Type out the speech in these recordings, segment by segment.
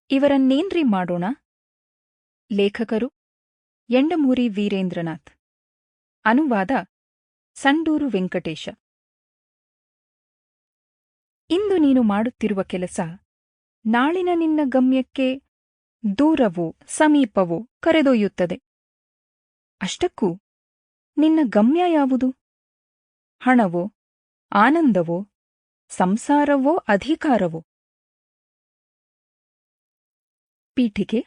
ಇವರನ್ನೇನ್ರಿ ಮಾಡೋಣ? ಲೇಖಕರು ಎಂಡಮೂರಿ ವೀರೇಂದ್ರನಾಥ್. ಅನುವಾದ ಸಂಡೂರು ವೆಂಕಟೇಶ. ಇಂದು ನೀನು ಮಾಡುತ್ತಿರುವ ಕೆಲಸ ನಾಳಿನ ನಿನ್ನ ಗಮ್ಯಕ್ಕೆ ದೂರವೋ ಸಮೀಪವೋ ಕರೆದೊಯ್ಯುತ್ತದೆ. ಅಷ್ಟಕ್ಕೂ ನಿನ್ನ ಗಮ್ಯ ಯಾವುದು? ಹಣವೋ, ಆನಂದವೋ, ಸಂಸಾರವೋ, ಅಧಿಕಾರವೋ? ಪೀಠಿಕೆ.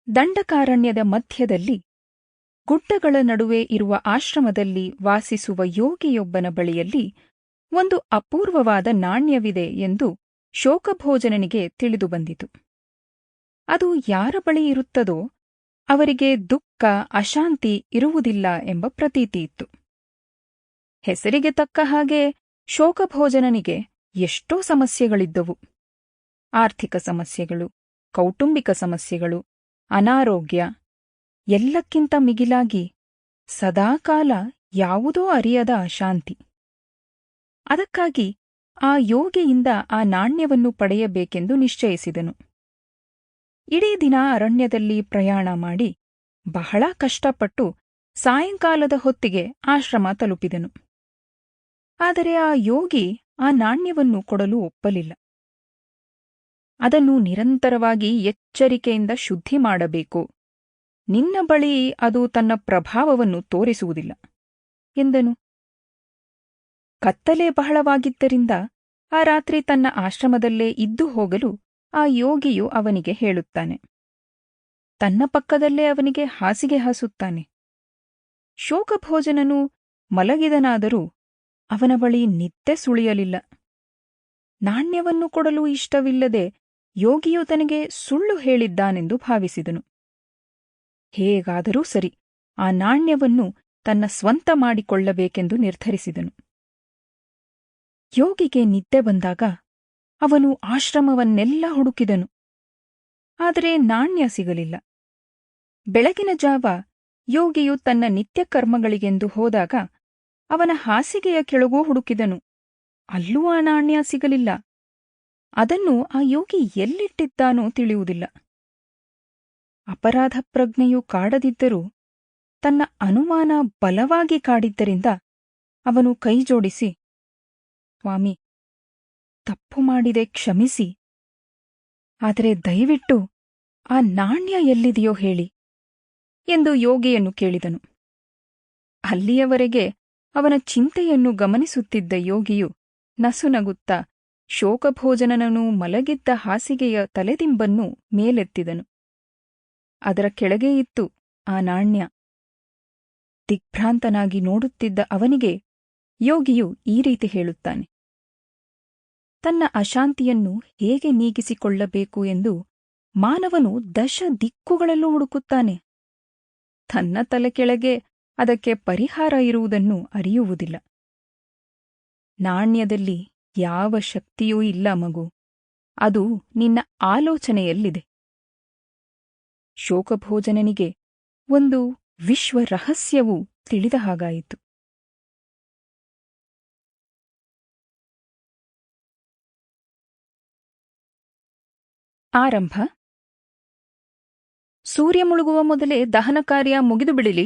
ದಂಡಕಾರಣ್ಯದ ಮಧ್ಯದಲ್ಲಿ ಗುಡ್ಡಗಳ ನಡುವೆ ಇರುವ ಆಶ್ರಮದಲ್ಲಿ ವಾಸಿಸುವ ಯೋಗಿಯೊಬ್ಬನ ಬಳಿಯಲ್ಲಿ ಒಂದು ಅಪೂರ್ವವಾದ ನಾಣ್ಯವಿದೆ ಎಂದು ಶೋಕಭೋಜನನಿಗೆ ತಿಳಿದುಬಂದಿತು. ಅದು ಯಾರ ಬಳಿ ಇರುತ್ತದೋ ಅವರಿಗೆ ದುಃಖ, ಅಶಾಂತಿ ಇರುವುದಿಲ್ಲ ಎಂಬ ಪ್ರತೀತಿಯಿತ್ತು. ಹೆಸರಿಗೆ ತಕ್ಕ ಹಾಗೆ ಶೋಕಭೋಜನನಿಗೆ ಎಷ್ಟೋ ಸಮಸ್ಯೆಗಳಿದ್ದವು. ಆರ್ಥಿಕ ಸಮಸ್ಯೆಗಳು, ಕೌಟುಂಬಿಕ ಸಮಸ್ಯೆಗಳು, ಅನಾರೋಗ್ಯ, ಎಲ್ಲಕ್ಕಿಂತ ಮಿಗಿಲಾಗಿ ಸದಾಕಾಲ ಯಾವುದೋ ಅರಿಯದ ಅಶಾಂತಿ. ಅದಕ್ಕಾಗಿ ಆ ಯೋಗಿಯಿಂದ ಆ ನಾಣ್ಯವನ್ನು ಪಡೆಯಬೇಕೆಂದು ನಿಶ್ಚಯಿಸಿದನು. ಇಡೀ ದಿನ ಅರಣ್ಯದಲ್ಲಿ ಪ್ರಯಾಣ ಮಾಡಿ ಬಹಳ ಕಷ್ಟಪಟ್ಟು ಸಾಯಂಕಾಲದ ಹೊತ್ತಿಗೆ ಆಶ್ರಮ ತಲುಪಿದನು. ಆದರೆ ಆ ಯೋಗಿ ಆ ನಾಣ್ಯವನ್ನು ಕೊಡಲು ಒಪ್ಪಲಿಲ್ಲ. ಅದನ್ನು ನಿರಂತರವಾಗಿ ಎಚ್ಚರಿಕೆಯಿಂದ ಶುದ್ಧಿ ಮಾಡಬೇಕು. ನಿನ್ನ ಬಳಿ ಅದು ತನ್ನ ಪ್ರಭಾವವನ್ನು ತೋರಿಸುವುದಿಲ್ಲ ಎಂದನು. ಕತ್ತಲೆ ಬಹಳವಾಗಿದ್ದರಿಂದ ಆ ರಾತ್ರಿ ತನ್ನ ಆಶ್ರಮದಲ್ಲೇ ಇದ್ದು ಹೋಗಲು ಆ ಯೋಗಿಯು ಅವನಿಗೆ ಹೇಳುತ್ತಾನೆ. ತನ್ನ ಪಕ್ಕದಲ್ಲೇ ಅವನಿಗೆ ಹಾಸಿಗೆ ಹಾಸುತ್ತಾನೆ. ಶೋಕಭೋಜನನು ಮಲಗಿದನಾದರೂ ಅವನ ಬಳಿ ನಿದ್ದೆ ಸುಳಿಯಲಿಲ್ಲ. ನಾಣ್ಯವನ್ನು ಕೊಡಲು ಇಷ್ಟವಿಲ್ಲದೆ ಯೋಗಿಯು ತನಗೆ ಸುಳ್ಳು ಹೇಳಿದ್ದಾನೆಂದು ಭಾವಿಸಿದನು. ಹೇಗಾದರೂ ಸರಿ, ಆ ನಾಣ್ಯವನ್ನು ತನ್ನ ಸ್ವಂತ ಮಾಡಿಕೊಳ್ಳಬೇಕೆಂದು ನಿರ್ಧರಿಸಿದನು. ಯೋಗಿಗೆ ನಿದ್ದೆ ಬಂದಾಗ ಅವನು ಆಶ್ರಮವನ್ನೆಲ್ಲ ಹುಡುಕಿದನು. ಆದರೆ ನಾಣ್ಯ ಸಿಗಲಿಲ್ಲ. ಬೆಳಗಿನ ಜಾವ ಯೋಗಿಯು ತನ್ನ ನಿತ್ಯ ಕರ್ಮಗಳಿಗೆಂದು ಹೋದಾಗ ಅವನ ಹಾಸಿಗೆಯ ಕೆಳಗೂ ಹುಡುಕಿದನು. ಅಲ್ಲೂ ಆ ನಾಣ್ಯ ಸಿಗಲಿಲ್ಲ. ಅದನ್ನು ಆ ಯೋಗಿ ಎಲ್ಲಿಟ್ಟಿದ್ದಾನೋ ತಿಳಿಯುವುದಿಲ್ಲ. ಅಪರಾಧ ಪ್ರಜ್ಞೆಯು ಕಾಡದಿದ್ದರೂ ತನ್ನ ಅನುಮಾನ ಬಲವಾಗಿ ಕಾಡಿದ್ದರಿಂದ ಅವನು ಕೈಜೋಡಿಸಿ, ಸ್ವಾಮಿ, ತಪ್ಪು ಮಾಡಿದೆ, ಕ್ಷಮಿಸಿ. ಆದರೆ ದಯವಿಟ್ಟು ಆ ನಾಣ್ಯ ಎಲ್ಲಿದೆಯೋ ಹೇಳಿ ಎಂದು ಯೋಗಿಯನ್ನು ಕೇಳಿದನು. ಅಲ್ಲಿಯವರೆಗೆ ಅವನ ಚಿಂತೆಯನ್ನು ಗಮನಿಸುತ್ತಿದ್ದ ಯೋಗಿಯು ನಸುನಗುತ್ತಾ ಶೋಕಭೋಜನನನು ಮಲಗಿದ್ದ ಹಾಸಿಗೆಯ ತಲೆದಿಂಬನ್ನು ಮೇಲೆತ್ತಿದನು. ಅದರ ಕೆಳಗೆ ಇತ್ತು ಆ ನಾಣ್ಯ. ದಿಗ್ಭ್ರಾಂತನಾಗಿ ನೋಡುತ್ತಿದ್ದ ಅವನಿಗೆ ಯೋಗಿಯು ಈ ರೀತಿ ಹೇಳುತ್ತಾನೆ. ತನ್ನ ಅಶಾಂತಿಯನ್ನು ಹೇಗೆ ನೀಗಿಸಿಕೊಳ್ಳಬೇಕು ಎಂದು ಮಾನವನು 10 ದಿಕ್ಕುಗಳಲ್ಲೂ ಹುಡುಕುತ್ತಾನೆ. ತನ್ನ ತಲೆ ಕೆಳಗೆ ಅದಕ್ಕೆ ಪರಿಹಾರ ಇರುವುದನ್ನು ಅರಿಯುವುದಿಲ್ಲ. ನಾಣ್ಯದಲ್ಲಿ ಯಾವ ಶಕ್ತಿಯೂ ಇಲ್ಲ ಮಗು, ಅದು ನಿನ್ನ ಆಲೋಚನೆಯಲ್ಲಿದೆ. ಶೋಕಭೋಜನನಿಗೆ ಒಂದು ವಿಶ್ವ ರಹಸ್ಯವೂ ತಿಳಿದ ಹಾಗಾಯಿತು. ಆರಂಭ. ಸೂರ್ಯ ಮುಳುಗುವ ಮೊದಲೇ ದಹನ ಕಾರ್ಯ ಮುಗಿದು ಬಿಡಲಿ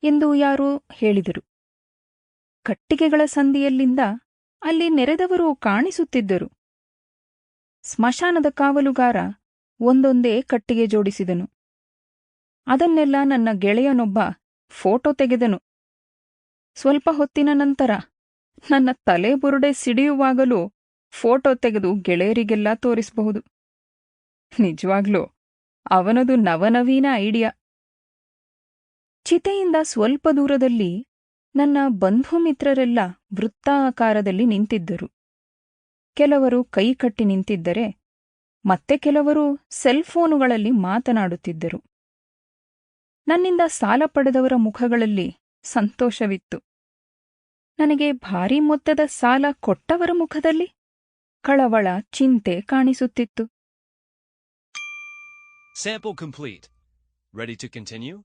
ಎಂದು ಯಾರೋ ಹೇಳಿದರು. ಕಟ್ಟಿಗೆಗಳ ಸಂದಿಯಲ್ಲಿಂದ ಅಲ್ಲಿ ನೆರೆದವರು ಕಾಣಿಸುತ್ತಿದ್ದರು. ಸ್ಮಶಾನದ ಕಾವಲುಗಾರ ಒಂದೊಂದೇ ಕಟ್ಟಿಗೆ ಜೋಡಿಸಿದನು. ಅದನ್ನೆಲ್ಲ ನನ್ನ ಗೆಳೆಯನೊಬ್ಬ ಫೋಟೋ ತೆಗೆದನು. ಸ್ವಲ್ಪ ಹೊತ್ತಿನ ನಂತರ ನನ್ನ ತಲೆ ಬುರುಡೆ ಸಿಡಿಯುವಾಗಲೂ ಫೋಟೋ ತೆಗೆದು ಗೆಳೆಯರಿಗೆಲ್ಲ ತೋರಿಸಬಹುದು. ನಿಜವಾಗ್ಲೂ ಅವನದು ನವನವೀನ ಐಡಿಯಾ. ಚಿತೆಯಿಂದ ಸ್ವಲ್ಪ ದೂರದಲ್ಲಿ ನನ್ನ ಬಂಧುಮಿತ್ರರೆಲ್ಲ ವೃತ್ತಾಕಾರದಲ್ಲಿ ನಿಂತಿದ್ದರು. ಕೆಲವರು ಕೈಕಟ್ಟಿ ನಿಂತಿದ್ದರೆ ಮತ್ತೆ ಕೆಲವರು ಸೆಲ್ಫೋನುಗಳಲ್ಲಿ ಮಾತನಾಡುತ್ತಿದ್ದರು. ನನ್ನಿಂದ ಸಾಲ ಪಡೆದವರ ಮುಖಗಳಲ್ಲಿ ಸಂತೋಷವಿತ್ತು. ನನಗೆ ಭಾರೀ ಮೊತ್ತದ ಸಾಲ ಕೊಟ್ಟವರ ಮುಖದಲ್ಲಿ ಕಳವಳ, ಚಿಂತೆ ಕಾಣಿಸುತ್ತಿತ್ತು. Sample complete. Ready to continue?